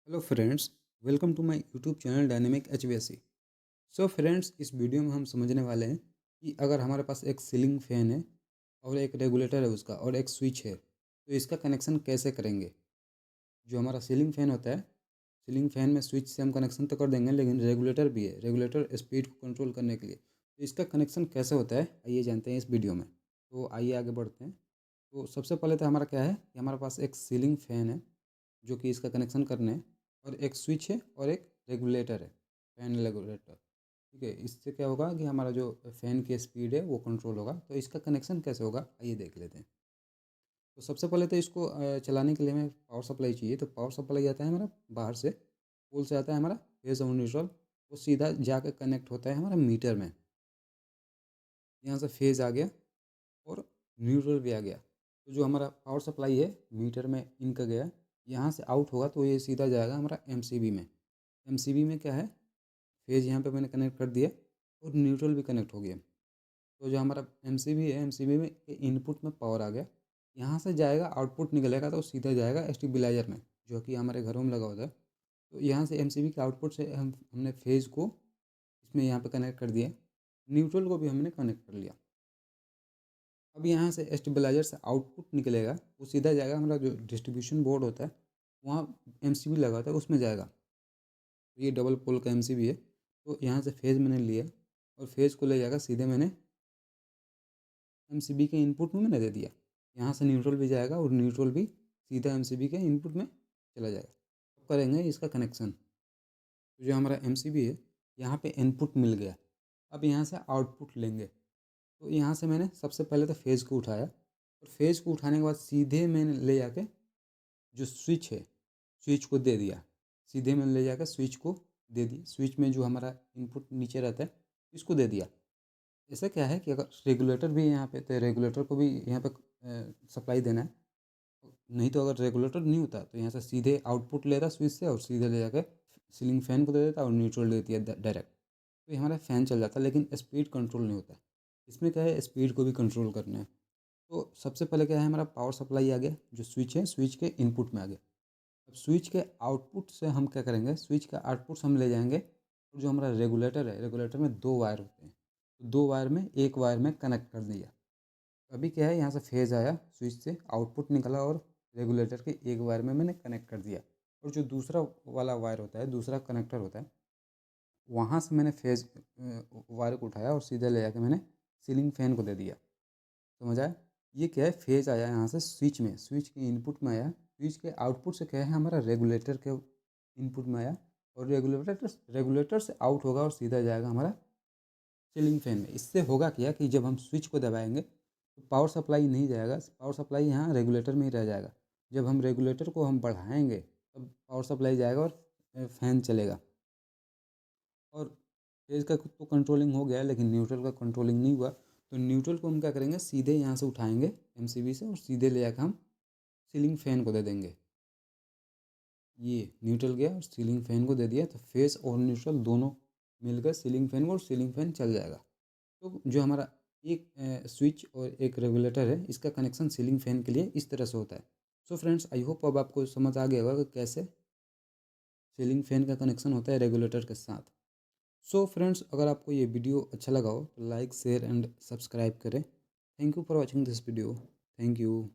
Hello friends, welcome to my YouTube channel dynamic HVAC. So friends, इस video में हम समझने वाले हैं कि अगर हमारे पास एक सीलिंग फैन है और एक रेगुलेटर है उसका और एक स्विच है, तो इसका कनेक्शन कैसे करेंगे। जो हमारा सीलिंग फैन होता है, सीलिंग फैन में स्विच से हम कनेक्शन तो कर देंगे, लेकिन रेगुलेटर भी है, रेगुलेटर स्पीड को कंट्रोल करने के लिए। तो इसका कनेक्शन कैसे होता है, आइए जानते हैं इस वीडियो में। तो आइए आगे बढ़ते हैं। तो सबसे पहले तो हमारा क्या है कि हमारे पास एक सीलिंग फैन है जो कि इसका कनेक्शन करने है, और एक स्विच है और एक रेगुलेटर है, फैन रेगुलेटर। ठीक है, इससे क्या होगा कि हमारा जो फ़ैन की स्पीड है वो कंट्रोल होगा। तो इसका कनेक्शन कैसे होगा, आइए देख लेते हैं। तो सबसे पहले तो इसको चलाने के लिए हमें पावर सप्लाई चाहिए। तो पावर सप्लाई आता है हमारा बाहर से, पोल से आता है हमारा फेज और न्यूट्रल। वो सीधा जाकर कनेक्ट होता है हमारा मीटर में। यहाँ से फेज आ गया और न्यूट्रल भी आ गया। तो जो हमारा पावर सप्लाई है मीटर में इनका गया, यहाँ से आउट होगा तो ये सीधा जाएगा हमारा एमसीबी में। एमसीबी में क्या है, फेज यहाँ पे मैंने कनेक्ट कर दिया और न्यूट्रल भी कनेक्ट हो गया। तो जो हमारा एमसीबी है, एमसीबी में इनपुट में पावर आ गया, यहाँ से जाएगा, आउटपुट निकलेगा तो सीधा जाएगा स्टेबलाइजर में, जो कि हमारे घरों में लगा होता है। तो यहाँ से एमसीबी के आउटपुट से हमने फेज को इसमें यहाँ पे कनेक्ट कर दिया, न्यूट्रल को भी हमने कनेक्ट कर लिया। अब यहाँ से स्टेबलाइजर से आउटपुट निकलेगा, वो सीधा जाएगा हमारा जो डिस्ट्रीब्यूशन बोर्ड होता है, वहाँ एमसीबी लगा होता है उसमें जाएगा। तो ये डबल पोल का एमसीबी है। तो यहाँ से फेज़ मैंने लिया और फेज़ को ले जाकर सीधे मैंने एमसीबी के इनपुट में मैंने दे दिया। यहाँ से न्यूट्रल भी जाएगा और न्यूट्रल भी सीधा एमसीबी के इनपुट में चला जाएगा। अब करेंगे इसका कनेक्शन। तो जो हमारा एमसीबी है, यहाँ पे इनपुट मिल गया। अब यहाँ से आउटपुट लेंगे। तो यहाँ से मैंने सबसे पहले तो फेज़ को उठाया, और फेज़ को उठाने के बाद सीधे मैंने ले जाके जो स्विच है, स्विच को दे दिया। सीधे मैंने ले जाकर स्विच को दे दिया। स्विच में जो हमारा इनपुट नीचे रहता है, इसको दे दिया। ऐसा क्या है कि अगर रेगुलेटर भी यहाँ पे, तो रेगुलेटर को भी यहाँ पे सप्लाई देना है। नहीं तो अगर रेगुलेटर नहीं होता तो यहाँ से सीधे आउटपुट लेता स्विच से और सीधे ले जाकर सीलिंग फैन को दे देता और न्यूट्रल दे दिया डायरेक्ट। तो ये हमारा फ़ैन चल जाता, लेकिन स्पीड कंट्रोल नहीं होता। इसमें क्या है, स्पीड को भी कंट्रोल करना है। तो सबसे पहले क्या है, हमारा पावर सप्लाई आ गया, जो स्विच है स्विच के इनपुट में आ गया। अब स्विच के आउटपुट से हम क्या करेंगे, स्विच का आउटपुट से हम ले जाएंगे, और जो हमारा रेगुलेटर है, रेगुलेटर में दो वायर होते हैं, तो दो वायर में एक वायर में कनेक्ट कर दिया। अभी क्या है, यहाँ से फेज़ आया, स्विच से आउटपुट निकला और रेगुलेटर के एक वायर में मैंने कनेक्ट कर दिया। और जो दूसरा वाला वायर होता है, दूसरा कनेक्टर होता है, वहाँ से मैंने फेज़ वायर को उठाया और सीधे ले जाके मैंने सीलिंग फैन को दे दिया। समझ आया। ये क्या है, फेज़ आया यहाँ से स्विच में, स्विच के इनपुट में आया, स्विच के आउटपुट से क्या है हमारा रेगुलेटर के इनपुट में आया, और रेगुलेटर से आउट होगा और सीधा जाएगा हमारा सीलिंग फैन में। इससे होगा क्या कि जब हम स्विच को दबाएंगे तो पावर सप्लाई नहीं जाएगा, पावर सप्लाई यहाँ रेगुलेटर में ही रह जाएगा। जब हम रेगुलेटर को हम बढ़ाएंगे तब पावर सप्लाई जाएगा और फैन चलेगा। और फेज़ का तो कंट्रोलिंग हो गया, लेकिन न्यूट्रल का कंट्रोलिंग नहीं हुआ। तो न्यूट्रल को हम क्या करेंगे, सीधे यहाँ से उठाएंगे एमसीबी से और सीधे ले जाकर हम सीलिंग फैन को दे देंगे। ये न्यूट्रल गया और सीलिंग फैन को दे दिया, तो फेस और न्यूट्रल दोनों मिलकर सीलिंग फैन को, और सीलिंग फैन चल जाएगा। तो जो हमारा एक स्विच और एक रेगुलेटर है, इसका कनेक्शन सीलिंग फैन के लिए इस तरह से होता है। सो फ्रेंड्स, आई होप अब आपको समझ आ गया होगा कि कैसे सीलिंग फैन का कनेक्शन होता है रेगुलेटर के साथ। सो फ्रेंड्स, अगर आपको ये वीडियो अच्छा लगा हो तो लाइक शेयर एंड सब्सक्राइब करें। Thank you for watching this video. Thank you.